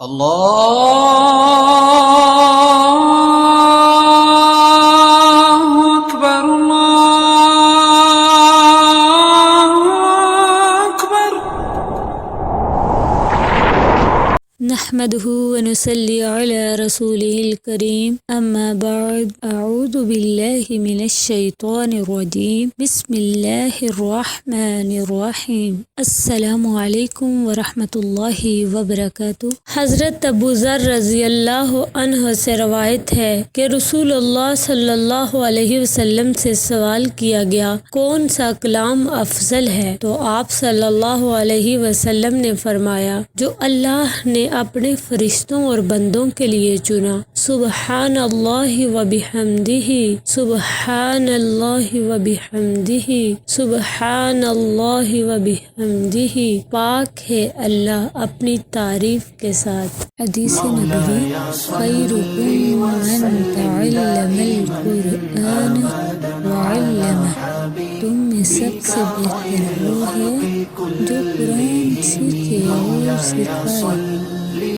الله أكبر الله أكبر. نحمده ونصلي على رسوله الكريم أما بعد أعوذ بالله من الشيطان الرجيم بسم الله الرحمن الرحیم. السلام علیکم ورحمۃ اللہ وبرکاتہ. حضرت ابو ذر رضی اللہ عنہ سے روایت ہے کہ رسول اللہ صلی اللہ علیہ وسلم سے سوال کیا گیا کون سا کلام افضل ہے؟ تو آپ صلی اللہ علیہ وسلم نے فرمایا جو اللہ نے اپنے فرشتوں اور بندوں کے لیے چنا. سبحان اللہ و بحمدہ سبحان اللہ و بحمدہ سبحان اللہ و بحمدہ. پاک ہے اللہ اپنی تعریف کے ساتھ. حدیث نبوی خیرکم من تعلم القرآن وعلمہ. تم میں سب سے بہتر وہ ہے جو قرآن سیکھے اور سکھائے.